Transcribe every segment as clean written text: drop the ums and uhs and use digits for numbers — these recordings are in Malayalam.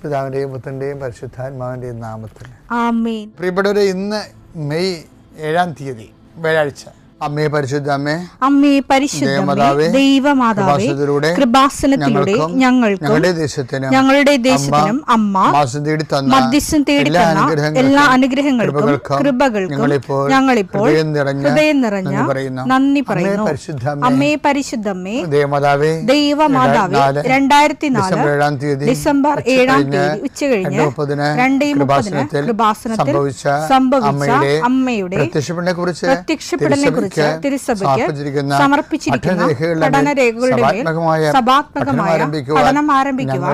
പിതാവിൻ്റെയും പുത്രൻ്റെയും പരിശുദ്ധാത്മാവിൻ്റെയും നാമത്തിൽ ആമേൻ. പ്രിയപ്പെട്ടവരെ, ഇന്ന് മെയ് 7-ാം തീയതി വ്യാഴാഴ്ച. അമ്മേ പരിശുദ്ധ അമ്മേ, അമ്മേ പരിശുദ്ധമേ, ദൈവമാതാവേ, കൃപാസനത്തിലൂടെ ഞങ്ങളുടെ ദേശത്തിനും അമ്മ മധ്യസ്ഥം തേടി തന്ന എല്ലാ അനുഗ്രഹങ്ങൾക്കും കൃപകൾക്കും ഞങ്ങളിപ്പോൾ ഹൃദയം നിറഞ്ഞ നന്ദി പറയുന്നു. അമ്മേ പരിശുദ്ധമേ, ദൈവമാതാവേ, 2004 ഡിസംബർ 7-ാം തീയതി ഉച്ചകഴിഞ്ഞ് 2:30 കൃപാസനത്തിൽ സംഭവിച്ച അമ്മയുടെ പ്രത്യക്ഷപ്പെടലിനെ കുറിച്ച് തിരുസഭയ്ക്ക് സമർപ്പിച്ചിരിക്കുന്ന പഠനരേഖകളുടെ മേൽ സഭാത്മകമായ പഠനം ആരംഭിക്കുവാൻ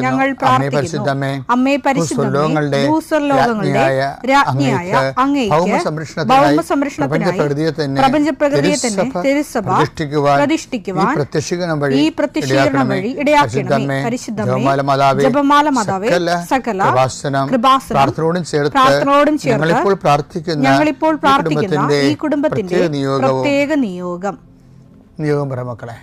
ഞങ്ങൾ പ്രാർത്ഥിക്കുന്നു. അമ്മേ പരിശുദ്ധമേ, ഭൂസ്വർലോകങ്ങളുടെ രാജ്ഞിയായ അങ്ങേയ്ക്ക് ഭൗമസംരക്ഷണത്തിനായി പ്രപഞ്ചപ്രകൃതിയെ തന്നെ തിരുസഭ പ്രതിഷ്ഠിക്കുവാൻ ഈ പ്രത്യക്ഷീകരണം വഴി ഇടയാക്കണമേ. പരിശുദ്ധമേ, ജപമാല മാതാവേ, സകല കൃപാസനം പ്രാർത്ഥനയോടും ചേർത്ത് ഞങ്ങളിപ്പോൾ പ്രാർത്ഥിക്കുന്ന ഈ കുടുംബത്തിന്റെ പ്രത്യേക നിയോഗം പറ മക്കളെ.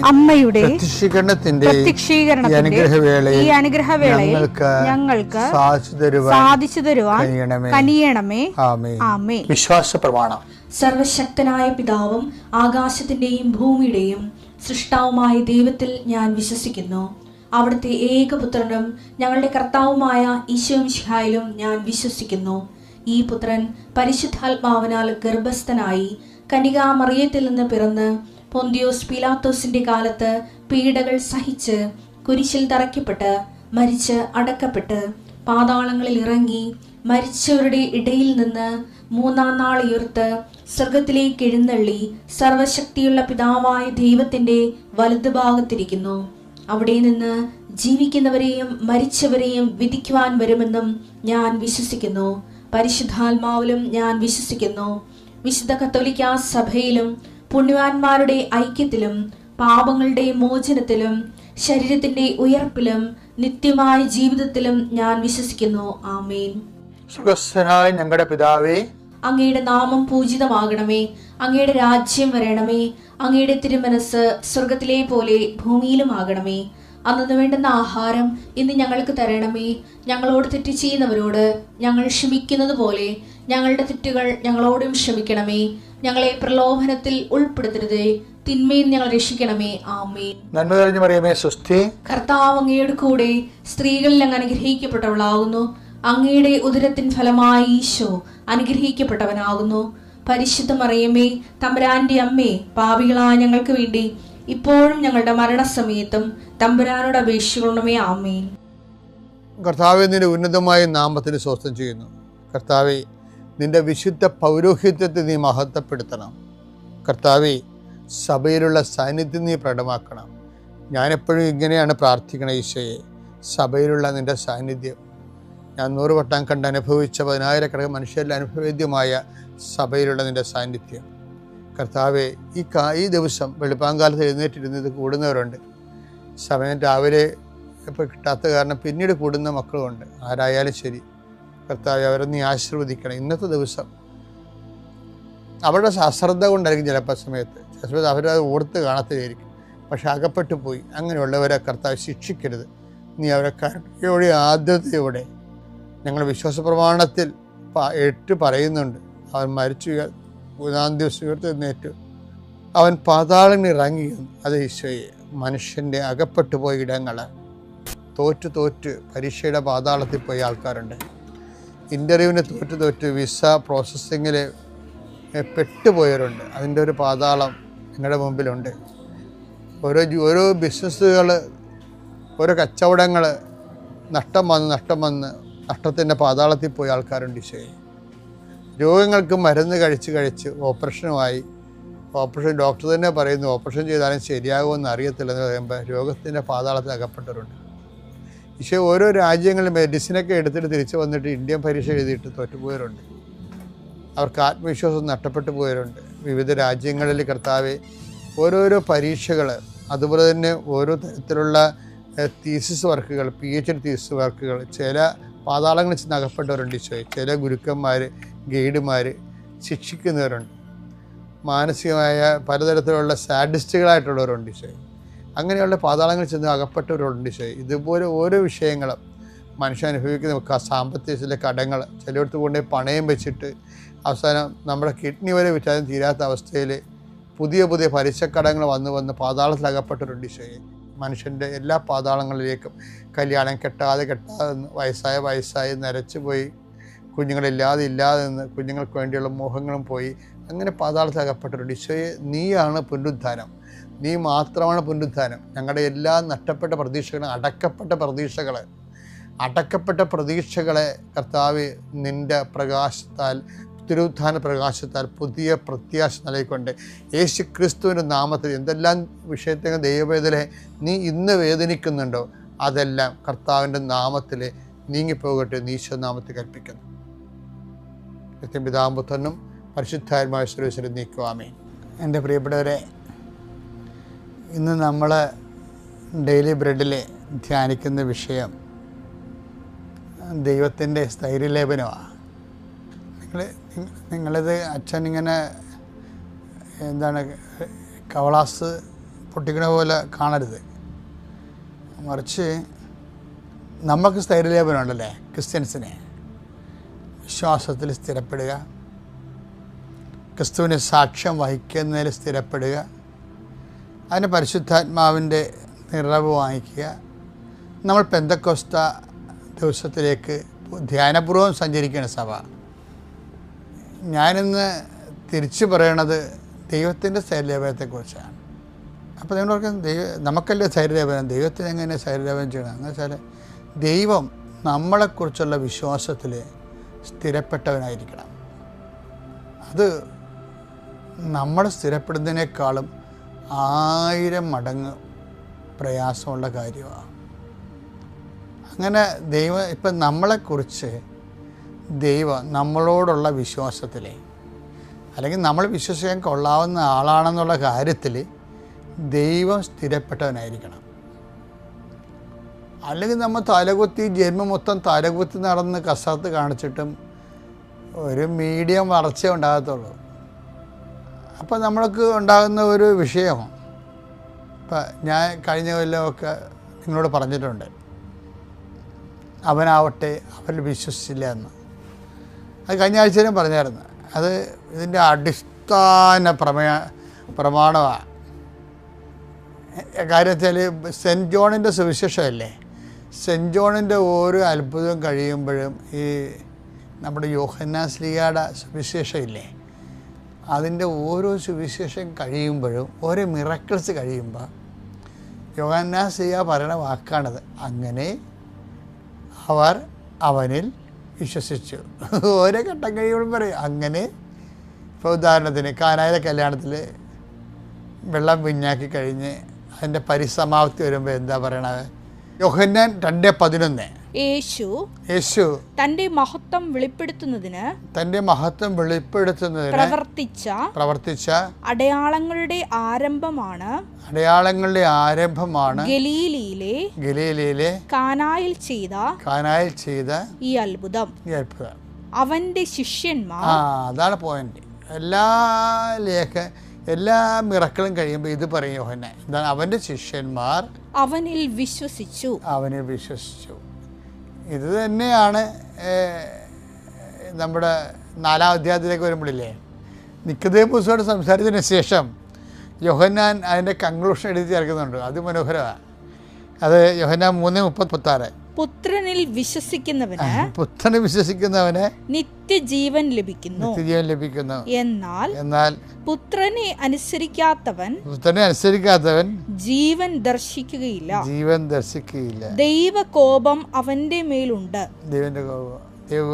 അമ്മയുടെ പ്രത്യക്ഷീകരണത്തിന്റെ ഈ അനുഗ്രഹവേളയിൽ ഞങ്ങൾക്ക് സാധിച്ചു തരുവാൻ കനിയണമേ. ആമേൻ. വിശ്വാസ പ്രമാണം. സർവശക്തനായ പിതാവും ആകാശത്തിന്റെയും ഭൂമിയുടെയും സൃഷ്ടാവുമായ ദൈവത്തിൽ ഞാൻ വിശ്വസിക്കുന്നു. അവിടുത്തെ ഏകപുത്രനും ഞങ്ങളുടെ കർത്താവുമായ ഈശോമിശിഹായിലും ഞാൻ വിശ്വസിക്കുന്നു. ഈ പുത്രൻ പരിശുദ്ധാത്മാവിനാൽ ഗർഭസ്ഥനായി കന്യകാമറിയത്തിൽ നിന്ന് പിറന്ന് പൊന്തിയോസ് പീലാത്തോസിന്റെ കാലത്ത് പീഡകൾ സഹിച്ച് കുരിശിൽ തറയ്ക്കപ്പെട്ട് മരിച്ച് അടക്കപ്പെട്ട് പാതാളങ്ങളിൽ ഇറങ്ങി മരിച്ചവരുടെ ഇടയിൽ നിന്ന് 3-ാം നാൾ ഉയർത്ത് സ്വർഗത്തിലേക്ക് എഴുന്നള്ളി സർവശക്തിയുള്ള പിതാവായ ദൈവത്തിന്റെ വലതുഭാഗത്തിരിക്കുന്നു. അവിടെ നിന്ന് ജീവിക്കുന്നവരെയും മരിച്ചവരെയും വിധിക്കുവാൻ വരുമെന്നും ഞാൻ വിശ്വസിക്കുന്നു. പരിശുദ്ധാത്മാവിലും ഞാൻ വിശ്വസിക്കുന്നു. വിശുദ്ധ കത്തോലിക്കാ സഭയിലും പുണ്യവാന്മാരുടെ ഐക്യത്തിലും പാപങ്ങളുടെ മോചനത്തിലും ശരീരത്തിന്റെ ഉയർപ്പിലും നിത്യമായ ജീവിതത്തിലും ഞാൻ വിശ്വസിക്കുന്നു. ആമേൻ. സുഖസ്ഥനായ ഞങ്ങളുടെ പിതാവേ, അങ്ങയുടെ നാമം പൂജിതമാകണമേ. അങ്ങയുടെ രാജ്യം വരണമേ. അങ്ങയുടെ തിരുമനസ് സ്വർഗത്തിലെ പോലെ ഭൂമിയിലും ആകണമേ. അന്നു വേണ്ടുന്ന ആഹാരം ഇന്ന് ഞങ്ങൾക്ക് തരണമേ. ഞങ്ങളോട് തെറ്റ് ചെയ്യുന്നവരോട് ഞങ്ങൾ ക്ഷമിക്കുന്നത് പോലെ ഞങ്ങളുടെ തെറ്റുകൾ ഞങ്ങളോടും ക്ഷമിക്കണമേ. ഞങ്ങളെ പ്രലോഭനത്തിൽ ഉൾപ്പെടുത്തരുതേ, തിന്മയിൽ ഞങ്ങൾ രക്ഷിക്കണമേ. ആമേൻ. നന്മ നിറഞ്ഞ മറിയമേ, സ്വസ്തി. കർത്താവ് അങ്ങയുടെ കൂടെ സ്ത്രീകളിൽ അങ്ങ് അനുഗ്രഹിക്കപ്പെട്ടവളാകുന്നു. അങ്ങയുടെ ഉദരത്തിൻ ഫലമായി ഈശോ അനുഗ്രഹിക്കപ്പെട്ടവനാകുന്നു. പരിശുദ്ധ മറിയമേ, തമ്പുരാന്റെ അമ്മേ, പാപികളായ ഞങ്ങൾക്ക് വേണ്ടി ഇപ്പോഴും ഞങ്ങളുടെ മരണസമയത്തും തമ്പുരാനോട് അപേക്ഷിക്കണമേ. ആമേൻ. കർത്താവേ, നിന്റെ ഉന്നതമായ നാമത്തിന് സ്വസ്ഥം ചെയ്യുന്നു. കർത്താവേ, നിന്റെ വിശുദ്ധ പൗരോഹിത്യത്തെ നീ മഹത്വപ്പെടുത്തണം. കർത്താവേ, സഭയിലുള്ള സാന്നിധ്യം നീ പ്രകടമാക്കണം. ഞാനെപ്പോഴും ഇങ്ങനെയാണ് പ്രാർത്ഥിക്കണം. ഈശോയെ, സഭയിലുള്ള നിന്റെ സാന്നിധ്യം ഞാൻ 100 വട്ടം കണ്ട് അനുഭവിച്ച 10,000 മനുഷ്യരിൽ അനുഭവേദ്യമായ സഭയിലുള്ള നിന്റെ സാന്നിധ്യം. കർത്താവെ, ഈ ദിവസം വെളുപ്പാങ്കാലത്ത് എഴുന്നേറ്റിരുന്നത് കൂടുന്നവരുണ്ട്. സമയം രാവിലെ ഇപ്പോൾ കിട്ടാത്ത കാരണം പിന്നീട് കൂടുന്ന മക്കളുമുണ്ട്. ആരായാലും ശരി കർത്താവെ, അവരെ നീ ആശീർവദിക്കണം. ഇന്നത്തെ ദിവസം അവരുടെ അശ്രദ്ധ കൊണ്ടായിരിക്കും ചിലപ്പോൾ സമയത്ത് അവരത് ഓർത്ത് കാണത്തില്ലായിരിക്കും. പക്ഷെ അകപ്പെട്ടു പോയി. അങ്ങനെയുള്ളവരെ കർത്താവ് ശിക്ഷിക്കരുത്. നീ അവരെ കരുണയോടെ ആദ്യതയോടെ ഞങ്ങൾ വിശ്വാസ പ്രമാണത്തിൽ 8 പറയുന്നുണ്ട്. അവൻ മരിച്ചു 3-ാം ദിവസം ഉയർത്തെഴുന്നേറ്റു, അവൻ പാതാളങ്ങൾ ഇറങ്ങി. അത് ഈശോയെ, മനുഷ്യൻ്റെ അകപ്പെട്ടു പോയ ഇടങ്ങൾ തോറ്റ് പരീക്ഷയുടെ പാതാളത്തിൽ പോയ ആൾക്കാരുണ്ട്. ഇൻ്റർവ്യൂവിന് തോറ്റ് വിസ പ്രോസസ്സിങ്ങിൽ പെട്ടുപോയവരുണ്ട്. അതിൻ്റെ ഒരു പാതാളം നിങ്ങളുടെ മുമ്പിലുണ്ട്. ഓരോ ബിസിനസ്സുകൾ, ഓരോ കച്ചവടങ്ങൾ നഷ്ടം വന്ന് നഷ്ടത്തിൻ്റെ പാതാളത്തിൽ പോയ ആൾക്കാരുണ്ട്. ഈശോയെ, രോഗങ്ങൾക്ക് മരുന്ന് കഴിച്ച് ഓപ്പറേഷൻ ഡോക്ടർ തന്നെ പറയുന്നു ഓപ്പറേഷൻ ചെയ്താലും ശരിയാകുമെന്ന് അറിയത്തില്ലെന്ന് പറയുമ്പോൾ രോഗത്തിൻ്റെ പാതാളത്തിൽ അകപ്പെട്ടവരുണ്ട്. ഈശോ, ഓരോ രാജ്യങ്ങളിൽ മെഡിസിനൊക്കെ എടുത്തിട്ട് തിരിച്ച് വന്നിട്ട് ഇന്ത്യൻ പരീക്ഷ എഴുതിയിട്ട് തോറ്റുപോയവരുണ്ട്. അവർക്ക് ആത്മവിശ്വാസം നഷ്ടപ്പെട്ടു പോയവരുണ്ട്. വിവിധ രാജ്യങ്ങളിൽ കർത്താവെ ഓരോരോ പരീക്ഷകൾ, അതുപോലെ തന്നെ ഓരോ തരത്തിലുള്ള തീസിസ് വർക്കുകൾ, PhD തീസിസ് വർക്കുകൾ, ചില പാതാളങ്ങളിൽ ചെന്ന് അകപ്പെട്ടവരുണ്ട്. ഈശോയെ, ചില ഗുരുക്കന്മാർ, ഗൈഡുമാർ ശിക്ഷിക്കുന്നവരുണ്ട്. മാനസികമായ പലതരത്തിലുള്ള സാഡിസ്റ്റുകളായിട്ടുള്ളവരുണ്ട്. ഈശോയെ, അങ്ങനെയുള്ള പാതാളങ്ങളിൽ ചെന്ന് അകപ്പെട്ടവരുണ്ട്. ഈശോയെ, ഇതുപോലെ ഓരോ വിഷയങ്ങളും മനുഷ്യൻ അനുഭവിക്കുന്ന സാമ്പത്തിക ചില കടങ്ങൾ, ചിലയിടത്ത് കൊണ്ടുപോയി പണയം വെച്ചിട്ട് അവസാനം നമ്മുടെ കിഡ്നി വരെ വിറ്റാലും തീരാത്ത അവസ്ഥയിൽ പുതിയ പലിശക്കടങ്ങൾ വന്ന് പാതാളത്തിൽ അകപ്പെട്ടവരുണ്ട്. ഈശോയെ, മനുഷ്യൻ്റെ എല്ലാ പാതാളങ്ങളിലേക്കും കല്യാണം കെട്ടാതെ വയസ്സായി നരച്ചു പോയി, കുഞ്ഞുങ്ങളില്ലാതെ നിന്ന് കുഞ്ഞുങ്ങൾക്ക് വേണ്ടിയുള്ള മോഹങ്ങളും പോയി, അങ്ങനെ പാതാളത്തിൽ അകപ്പെട്ടവരുണ്ട്. ഈശോയെ, നീയാണ് പുനരുദ്ധാനം, നീ മാത്രമാണ് പുനരുദ്ധാനം. ഞങ്ങളുടെ എല്ലാ നഷ്ടപ്പെട്ട പ്രതീക്ഷകളും, അടക്കപ്പെട്ട പ്രതീക്ഷകളെ കർത്താവ് നിൻ്റെ പ്രകാശത്താൽ, തിരുവുത്ഥാന പ്രകാശത്താൽ പുതിയ പ്രത്യാശ നൽകിക്കൊണ്ട് യേശു ക്രിസ്തുവിൻ്റെ നാമത്തിൽ എന്തെല്ലാം വിഷയത്തെ ദൈവവേദനെ നീ ഇന്ന് വേദനിക്കുന്നുണ്ടോ അതെല്ലാം കർത്താവിൻ്റെ നാമത്തിൽ നീങ്ങിപ്പോകട്ടെ ഈശോ നാമത്തിൽ കൽപ്പിക്കുന്നു. പിതാമ്പുത്രനും പരിശുദ്ധാത്മാവായ സർവ്വേശ്വരൻ നീക്കുവാമേ. എൻ്റെ പ്രിയപ്പെട്ടവരെ, ഇന്ന് നമ്മൾ ഡെയിലി ബ്രെഡിൽ ധ്യാനിക്കുന്ന വിഷയം ദൈവത്തിൻ്റെ സ്ഥൈര്യലേപനമാണ്. നിങ്ങളിത് അച്ഛൻ ഇങ്ങനെ കവളാസ് പൊട്ടിക്കണ പോലെ കാണരുത്. മറിച്ച് നമുക്ക് സ്ഥൈര്യലേപനം ഉണ്ടല്ലേ, ക്രിസ്ത്യൻസിനെ വിശ്വാസത്തിൽ സ്ഥിരപ്പെടുക, ക്രിസ്തുവിന് സാക്ഷ്യം വഹിക്കുന്നതിൽ സ്ഥിരപ്പെടുക, അതിന് പരിശുദ്ധാത്മാവിൻ്റെ നിറവ് വാങ്ങിക്കുക. നമ്മൾ പെന്തക്കോസ്ത ദിവസത്തിലേക്ക് ധ്യാനപൂർവ്വം സഞ്ചരിക്കുകയാണ് സഭ. ഞാനിന്ന് തിരിച്ചു പറയണത് ദൈവത്തിൻ്റെ സ്ഥൈര്യലേപനത്തെക്കുറിച്ചാണ്. അപ്പോൾ നിങ്ങളൊക്കെ നമുക്കല്ലേ സ്ഥൈര്യലേപനം, ദൈവത്തിന് എങ്ങനെ സ്ഥൈര്യലേപനം ചെയ്യണം എന്ന് വെച്ചാൽ ദൈവം നമ്മളെക്കുറിച്ചുള്ള വിശ്വാസത്തിൽ സ്ഥിരപ്പെട്ടവനായിരിക്കണം. അത് നമ്മൾ സ്ഥിരപ്പെടുന്നതിനേക്കാളും 1000 മടങ്ങ് പ്രയാസമുള്ള കാര്യമാണ്. അങ്ങനെ ഇപ്പം നമ്മളെക്കുറിച്ച് ദൈവം നമ്മളോടുള്ള വിശ്വാസത്തിൽ, അല്ലെങ്കിൽ നമ്മൾ വിശ്വസിക്കാൻ കൊള്ളാവുന്ന ആളാണെന്നുള്ള കാര്യത്തിൽ ദൈവം സ്ഥിരപ്പെട്ടവനായിരിക്കണം. അല്ലെങ്കിൽ നമ്മൾ ജന്മം മൊത്തം തലകുത്തി നടന്ന് കസരത്ത് കാണിച്ചിട്ടും ഒരു മീഡിയം വളർച്ചയെ ഉണ്ടാകത്തുള്ളൂ. അപ്പോൾ നമ്മൾക്ക് ഉണ്ടാകുന്ന ഒരു വിഷയം, ഇപ്പം ഞാൻ കഴിഞ്ഞ കൊല്ലമൊക്കെ നിങ്ങളോട് പറഞ്ഞിട്ടുണ്ട്, അവനാവട്ടെ അവരിൽ വിശ്വസിച്ചില്ല എന്ന്. അത് കഴിഞ്ഞ ആഴ്ചയിലും പറഞ്ഞായിരുന്നു. അത് ഇതിൻ്റെ അടിസ്ഥാന പ്രമാണമാണ്. കാര്യം വെച്ചാൽ സെൻറ്റ് ജോണിൻ്റെ സുവിശേഷമല്ലേ, സെൻറ്റ് ജോണിൻ്റെ ഓരോ അത്ഭുതം കഴിയുമ്പോഴും ഈ നമ്മുടെ യോഹന്നാൻ ശ്ലീഹായുടെ സുവിശേഷം ഇല്ലേ, അതിൻ്റെ ഓരോ സുവിശേഷം കഴിയുമ്പോഴും ഓരോ മിറക്കിൾസ് കഴിയുമ്പോൾ യോഹന്നാൻ ശ്ലീഹ പറയുന്ന വാക്കാണത്, അങ്ങനെ അവർ അവനിൽ വിശ്വസിച്ചു. ഓരോ ഘട്ടം കഴിയുമ്പോഴും പറയും അങ്ങനെ. ഇപ്പോൾ ഉദാഹരണത്തിന് കാനായിലെ കല്യാണത്തിൽ വെള്ളം പിഞ്ഞാക്കി കഴിഞ്ഞ് അതിൻ്റെ പരിസമാപ്തി വരുമ്പോൾ എന്താ പറയണത്? യോഹന്നാൻ 2:11 യേശു തന്റെ മഹത്വം വെളിപ്പെടുത്തുന്നതിന് പ്രവർത്തിച്ച അടയാളങ്ങളുടെ ആരംഭമാണ് ഗലീലയിലെ കാനായിൽ ചെയ്ത ഈ അത്ഭുതം. അവന്റെ ശിഷ്യന്മാർ, അതാണ് പോയിന്റ്. എല്ലാ മിറക്കളും കഴിയുമ്പോൾ ഇത് പറയും യോഹന്നാൻ, എന്താണ്? അവൻ്റെ ശിഷ്യന്മാർ അവനിൽ വിശ്വസിച്ചു. ഇത് തന്നെയാണ് നമ്മുടെ 4-ാം അധ്യായത്തിലേക്ക് വരുമ്പോഴില്ലേ, നിക്കോദേമോസോട് സംസാരിച്ചതിന് ശേഷം യോഹന്നാൻ അതിൻ്റെ കൺക്ലൂഷൻ എഴുതി ചേർക്കുന്നുണ്ട്. അത് മനോഹരമാണ്. അത് യോഹന്നാൻ 3:36. പുത്രനിൽ വിശ്വസിക്കുന്നവന് പുത്രനെ വിശ്വസിക്കുന്നവന് നിത്യജീവൻ ലഭിക്കുന്നു. എന്നാൽ പുത്രനെ അനുസരിക്കാത്തവൻ ജീവൻ ദർശിക്കുകയില്ല. ദൈവകോപം അവന്റെ മേലുണ്ട്. ദൈവം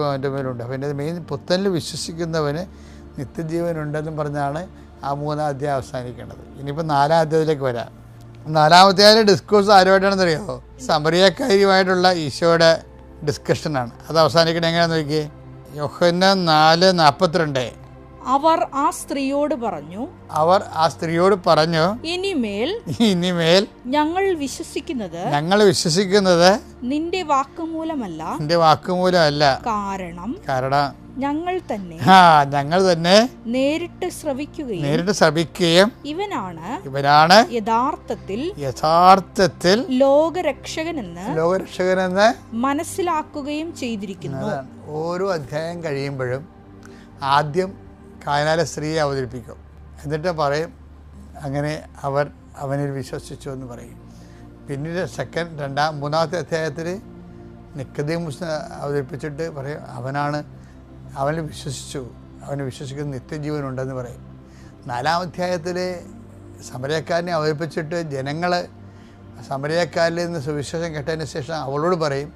അവൻ്റെ മേലുണ്ട്. അപ്പം എൻ്റെ മെയിൻ പുത്രനിൽ വിശ്വസിക്കുന്നവന് നിത്യജീവൻ ഉണ്ടെന്നും പറഞ്ഞാണ് ആ 3-ാം അധ്യായം അവസാനിക്കേണ്ടത്. ഇനിയിപ്പോൾ 4-ാം അധ്യായത്തിലേക്ക് വരാം. 4-ാം അധ്യായത്തിലെ ഡിസ്കോഴ്സ് ആരുമായിട്ടാണെന്ന് അറിയാമോ? സമറിയക്കാരിയുമായിട്ടുള്ള ഈശോയുടെ ഡിസ്കഷനാണ്. അത് അവസാനിക്കണേ എങ്ങനെയാണെന്ന് നോക്കിയേ. യോഹന്നാൻ 4:42. അവർ ആ സ്ത്രീയോട് പറഞ്ഞു, ഇനിമേൽ ഞങ്ങൾ വിശ്വസിക്കുന്നത് നിന്റെ വാക്കുമൂലമല്ല, കാരണം ഞങ്ങൾ തന്നെ നേരിട്ട് ശ്രവിക്കുകയും ഇവനാണ് യഥാർത്ഥത്തിൽ ലോകരക്ഷകനെന്ന് മനസ്സിലാക്കുകയും ചെയ്തിരിക്കുന്നു. ഓരോ അധ്യായം കഴിയുമ്പോഴും ആദ്യം കാനായിലെ സ്ത്രീയെ അവതരിപ്പിക്കും. എന്നിട്ട് പറയും അങ്ങനെ അവർ അവനിൽ വിശ്വസിച്ചു എന്ന് പറയും. പിന്നീട് മൂന്നാമത്തെ അധ്യായത്തിൽ നിക്കോദീമോസിനെ അവതരിപ്പിച്ചിട്ട് പറയും അവനിൽ വിശ്വസിച്ചു, അവന് വിശ്വസിക്കുന്ന നിത്യജീവനുണ്ടെന്ന് പറയും. 4-ാം അധ്യായത്തിൽ സമരക്കാരനെ അവതരിപ്പിച്ചിട്ട് ജനങ്ങൾ സമരക്കാരിൽ നിന്ന് സുവിശേഷം കേട്ടതിന് ശേഷം അവളോട് പറയും,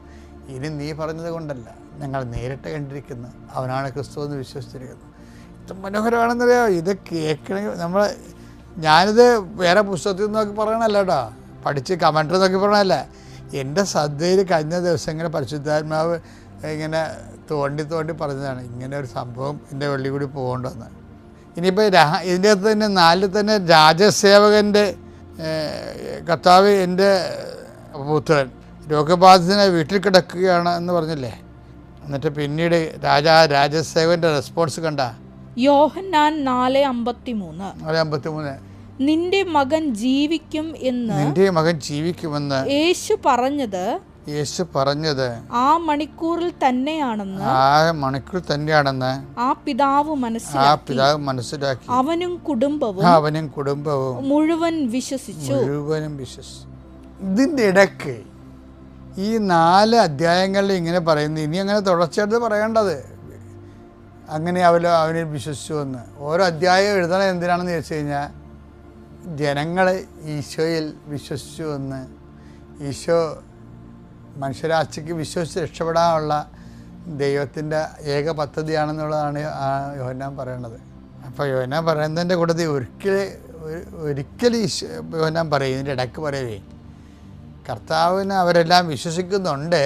ഇനി നീ പറഞ്ഞത് കൊണ്ടല്ല, ഞങ്ങൾ നേരിട്ട് കണ്ടിരിക്കുന്നു, അവനാണ് ക്രിസ്തു എന്ന് വിശ്വസിച്ചിരിക്കുന്നത്. ഇത്ര മനോഹരമാണെന്നറിയാമോ? ഇത് കേൾക്കണമെങ്കിൽ ഞാനിത് വേറെ പുസ്തകത്തിൽ നോക്കി പറയണല്ല കേട്ടോ, പഠിച്ച് കമൻറ്റർ നോക്കി പറയണല്ല. എൻ്റെ ശ്രദ്ധയിൽ കഴിഞ്ഞ ദിവസങ്ങളിൽ പരിശുദ്ധാത്മാവ് ഇങ്ങനെ തോണ്ടി പറഞ്ഞതാണ് ഇങ്ങനെ ഒരു സംഭവം എൻ്റെ വെള്ളി കൂടി പോകേണ്ടെന്ന്. ഇനിയിപ്പോൾ ഇതിൻ്റെ അകത്ത് തന്നെ 4 തന്നെ രാജസേവകൻ്റെ കർത്താവ് എൻ്റെ പുത്രൻ രോഗബാധിതനായി വീട്ടിൽ കിടക്കുകയാണ് എന്ന് പറഞ്ഞില്ലേ. എന്നിട്ട് പിന്നീട് രാജസേവകൻ്റെ റെസ്പോൺസ് കണ്ട യോഹന്നാൻ 4:53 നിന്റെ മകൻ ജീവിക്കുമെന്ന് യേശു പറഞ്ഞത് ആ മണിക്കൂറിൽ തന്നെയാണെന്ന് ആ പിതാവ് മനസ്സിലാക്കി അവനും കുടുംബവും മുഴുവൻ വിശ്വസിച്ചു. ഇതിൻ്റെ ഇടയ്ക്ക് ഈ 4 അധ്യായങ്ങളിൽ ഇങ്ങനെ പറയുന്നു. ഇനി അങ്ങനെ തുടർച്ചയായിട്ട് പറയേണ്ടത് അങ്ങനെ അവനിൽ വിശ്വസിച്ചു എന്ന്. ഓരോ അധ്യായം എഴുതണം എന്തിനാണെന്ന് ചോദിച്ചു കഴിഞ്ഞാൽ ജനങ്ങൾ ഈശോയിൽ വിശ്വസിച്ചു എന്ന്, ഈശോ മനുഷ്യരാശിക്ക് വിശ്വസിച്ച് രക്ഷപ്പെടാനുള്ള ദൈവത്തിൻ്റെ ഏക പദ്ധതിയാണെന്നുള്ളതാണ് യോഹന്നാൻ പറയണത്. അപ്പോൾ യോഹന്നാൻ പറയുന്നതിൻ്റെ കൂട്ടത്തിൽ ഒരിക്കലും യോഹന്നാൻ പറയും, ഇതിൻ്റെ ഇടയ്ക്ക് പറയവേ കർത്താവിന് അവരെല്ലാം വിശ്വസിക്കുന്നുണ്ട്,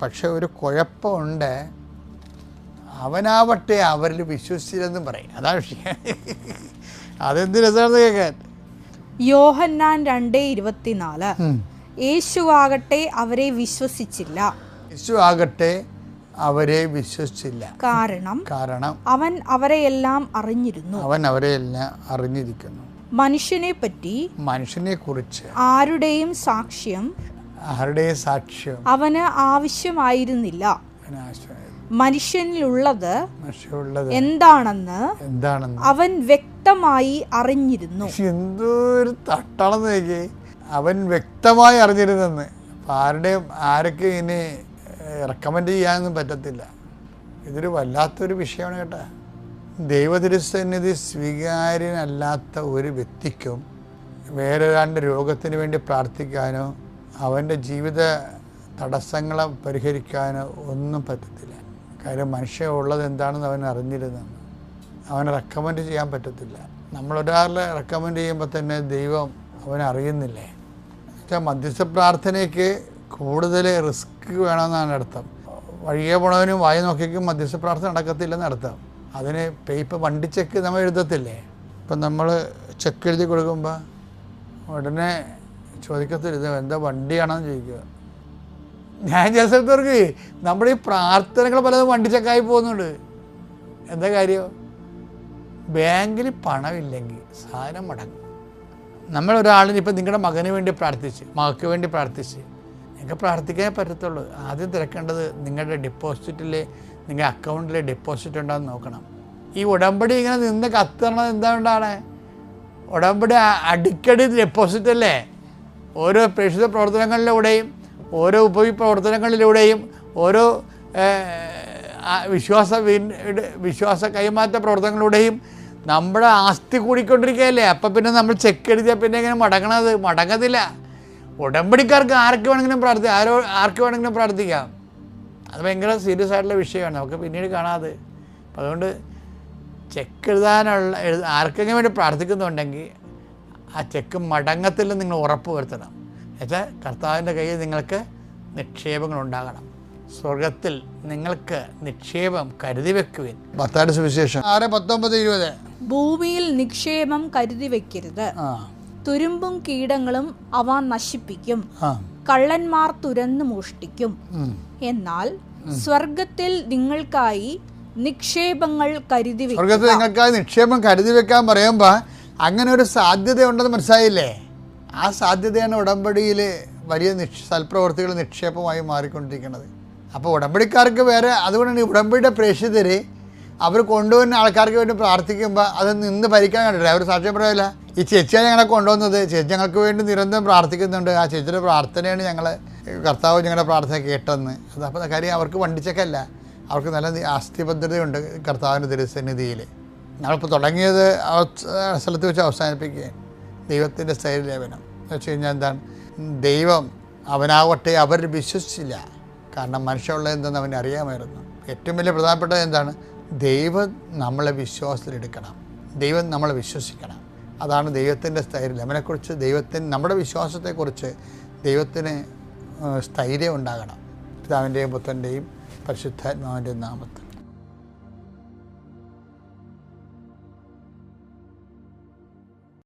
പക്ഷെ ഒരു കുഴപ്പമുണ്ട്, അവനാവട്ടെ അവരിൽ വിശ്വസിച്ചില്ലെന്നും പറയും. അതാണ് വിഷയം. അതെന്ത് രസമാണെന്ന് കേൾക്കാൻ. യോഹന്നാൻ 2:24 യേശു ആകട്ടെ അവരെ വിശ്വസിച്ചില്ല, കാരണം അവൻ അവരെയെല്ലാം അറിഞ്ഞിരിക്കുന്നു. മനുഷ്യനെ കുറിച്ച് ആരുടെയും സാക്ഷ്യം അവന് ആവശ്യമായിരുന്നില്ല. മനുഷ്യനിലുള്ളത് എന്താണെന്ന് അവൻ വ്യക്തമായി അറിഞ്ഞിരുന്നു. എന്തൊരു തട്ടാണെന്ന് നോക്കി, അവൻ വ്യക്തമായി അറിഞ്ഞിരുന്നെന്ന്. അപ്പം ആരൊക്കെ ഇനി റെക്കമെൻഡ് ചെയ്യാനൊന്നും പറ്റത്തില്ല. ഇതൊരു വല്ലാത്തൊരു വിഷയമാണ് കേട്ടോ. ദൈവതിരുസന്നിധി സ്വീകാര്യനല്ലാത്ത ഒരു വ്യക്തിക്കും വേറൊരാളുടെ രോഗത്തിന് വേണ്ടി പ്രാർത്ഥിക്കാനോ അവൻ്റെ ജീവിത തടസ്സങ്ങളെ പരിഹരിക്കാനോ ഒന്നും പറ്റത്തില്ല. കാര്യം മനുഷ്യൻ ഉള്ളത് എന്താണെന്ന് അവൻ അറിഞ്ഞിരുന്നെന്ന്. അവനെ റെക്കമെൻഡ് ചെയ്യാൻ പറ്റത്തില്ല. നമ്മളൊരാളെ റെക്കമെൻഡ് ചെയ്യുമ്പോൾ തന്നെ ദൈവം അവനറിയുന്നില്ലേ. മധ്യസ്ഥ പ്രാർത്ഥനയ്ക്ക് കൂടുതൽ റിസ്ക് വേണമെന്നാണ് അർത്ഥം. വഴിയെ പോണവനും വായി നോക്കിക്കും മധ്യസ്ഥ പ്രാർത്ഥന നടക്കത്തില്ലെന്ന് അർത്ഥം. അതിന് വണ്ടി ചെക്ക് നമ്മൾ എഴുതത്തില്ലേ. ഇപ്പം നമ്മൾ ചെക്ക് എഴുതി കൊടുക്കുമ്പോൾ ഉടനെ ചോദിക്കത്തില്ല എന്താ വണ്ടിയാണെന്ന് ചോദിക്കുക. ഞാൻ ചില സ്ഥലത്തവർക്ക് നമ്മുടെ ഈ പ്രാർത്ഥനകൾ പലതും വണ്ടി ചെക്കായി പോകുന്നുണ്ട്. എന്താ കാര്യം? ബാങ്കിൽ പണമില്ലെങ്കിൽ സാധനം മുടങ്ങും. നമ്മളൊരാളിന് ഇപ്പം നിങ്ങളുടെ മകന് വേണ്ടി പ്രാർത്ഥിച്ച്, മകൾക്ക് വേണ്ടി പ്രാർത്ഥിച്ച്, നിങ്ങൾക്ക് പ്രാർത്ഥിക്കാനേ പറ്റത്തുള്ളൂ. ആദ്യം തിരക്കേണ്ടത് നിങ്ങളുടെ നിങ്ങളുടെ അക്കൗണ്ടിലെ ഡെപ്പോസിറ്റ് ഉണ്ടോയെന്ന് നോക്കണം. ഈ ഉടമ്പടി ഇങ്ങനെ നിന്ന് കത്തണത് എന്തുകൊണ്ടാണ്? ഉടമ്പടി അടിക്കടി ഡെപ്പോസിറ്റ് അല്ലേ. ഓരോ പ്രേക്ഷിത പ്രവർത്തനങ്ങളിലൂടെയും ഓരോ ഉപപ്രവർത്തനങ്ങളിലൂടെയും ഓരോ വിശ്വാസ കൈമാറ്റ പ്രവർത്തനങ്ങളിലൂടെയും നമ്മുടെ ആസ്തി കൂടിക്കൊണ്ടിരിക്കുകയല്ലേ. അപ്പം പിന്നെ നമ്മൾ ചെക്ക് എഴുതിയാൽ പിന്നെ എങ്ങനെ മടങ്ങത്തില്ല. ഉടമ്പടിക്കാർക്ക് ആർക്ക് വേണമെങ്കിലും പ്രാർത്ഥിക്കാം. അത് ഭയങ്കര സീരിയസ് ആയിട്ടുള്ള വിഷയമാണ്, നമുക്ക് പിന്നീട് കാണാതെ. അപ്പം അതുകൊണ്ട് ചെക്ക് ആർക്കെങ്കിലും വേണ്ടി പ്രാർത്ഥിക്കുന്നുണ്ടെങ്കിൽ ആ ചെക്ക് മടങ്ങത്തിൽ നിങ്ങൾ ഉറപ്പ് വരുത്തണം. എന്നുവെച്ചാൽ കർത്താവിൻ്റെ കയ്യിൽ നിങ്ങൾക്ക് നിക്ഷേപങ്ങൾ ഉണ്ടാകണം. സ്വർഗത്തിൽ നിങ്ങൾക്ക് നിക്ഷേപം കരുതി വെക്കുവിൻ. മത്തായിയുടെ സുവിശേഷം 6:19-20. ഭൂമിയിൽ നിക്ഷേപം കരുതി വെക്കരുത്, തുരുമ്പും കീടങ്ങളും അവ നശിപ്പിക്കും, കള്ളന്മാർ തുരന്നു മോഷ്ടിക്കും. എന്നാൽ സ്വർഗത്തിൽ നിങ്ങൾക്കായി നിക്ഷേപങ്ങൾ കരുതി വെക്കുക. സ്വർഗത്തിൽ നിങ്ങൾക്കായി നിക്ഷേപം കരുതി വെക്കാൻ പറയുമ്പോൾ അങ്ങനെ ഒരു സാധ്യത ഉണ്ടെന്ന് മനസ്സിലായില്ലേ? ആ സാധ്യതയാണ് ഉടമ്പടിയിൽ വലിയ സൽപ്രവർത്തികൾ നിക്ഷേപമായി മാറിക്കൊണ്ടിരിക്കുന്നത്. അപ്പോൾ ഉടമ്പടിക്കാർക്ക് വേറെ, അതുകൊണ്ടാണ് ഉടമ്പടിയുടെ പ്രേക്ഷിതർ അവർ കൊണ്ടുവന്ന ആൾക്കാർക്ക് വേണ്ടി പ്രാർത്ഥിക്കുമ്പോൾ അത് നിന്ന് ഭരിക്കാൻ കണ്ടിട്ടില്ല. അവർ സാക്ഷ്യം പറയില്ല, ഈ ചേച്ചിയാണ് ഞങ്ങളെ കൊണ്ടുവന്നത്, ചേച്ചി ഞങ്ങൾക്ക് വേണ്ടി നിരന്തരം പ്രാർത്ഥിക്കുന്നുണ്ട്, ആ ചേച്ചിയുടെ പ്രാർത്ഥനയാണ് കർത്താവ് ഞങ്ങളുടെ പ്രാർത്ഥന കേട്ടെന്ന്. അത് അപ്പോൾ കാര്യം അവർക്ക് വണ്ടിച്ചക്കല്ല, അവർക്ക് നല്ല ആസ്തിഭദ്രതയുണ്ട് കർത്താവിൻ്റെ തിരുസന്നിധിയിൽ. നമ്മളിപ്പോൾ തുടങ്ങിയത് സ്ഥലത്ത് വെച്ച് അവസാനിപ്പിക്കുകയാണ്. ദൈവത്തിൻ്റെ സ്ഥൈര്യലേപനം എന്ന് വെച്ച് കഴിഞ്ഞാൽ എന്താണ്? ദൈവം അവനാവട്ടെ അവർ വിശ്വസിച്ചില്ല, കാരണം മനുഷ്യമുള്ളത് എന്തെന്ന് അവന് അറിയാമായിരുന്നു. ഏറ്റവും വലിയ പ്രധാനപ്പെട്ടത് എന്താണ്? ദൈവം നമ്മളെ വിശ്വാസത്തിലെടുക്കണം, ദൈവം നമ്മളെ വിശ്വസിക്കണം. അതാണ് ദൈവത്തിൻ്റെ സ്ഥൈര്യം. അവനെക്കുറിച്ച് നമ്മുടെ വിശ്വാസത്തെക്കുറിച്ച് ദൈവത്തിന് സ്ഥൈര്യം ഉണ്ടാകണം. പിതാവിൻ്റെയും പുത്രൻ്റെയും പരിശുദ്ധാത്മാവിൻ്റെയും നാമത്തിൽ.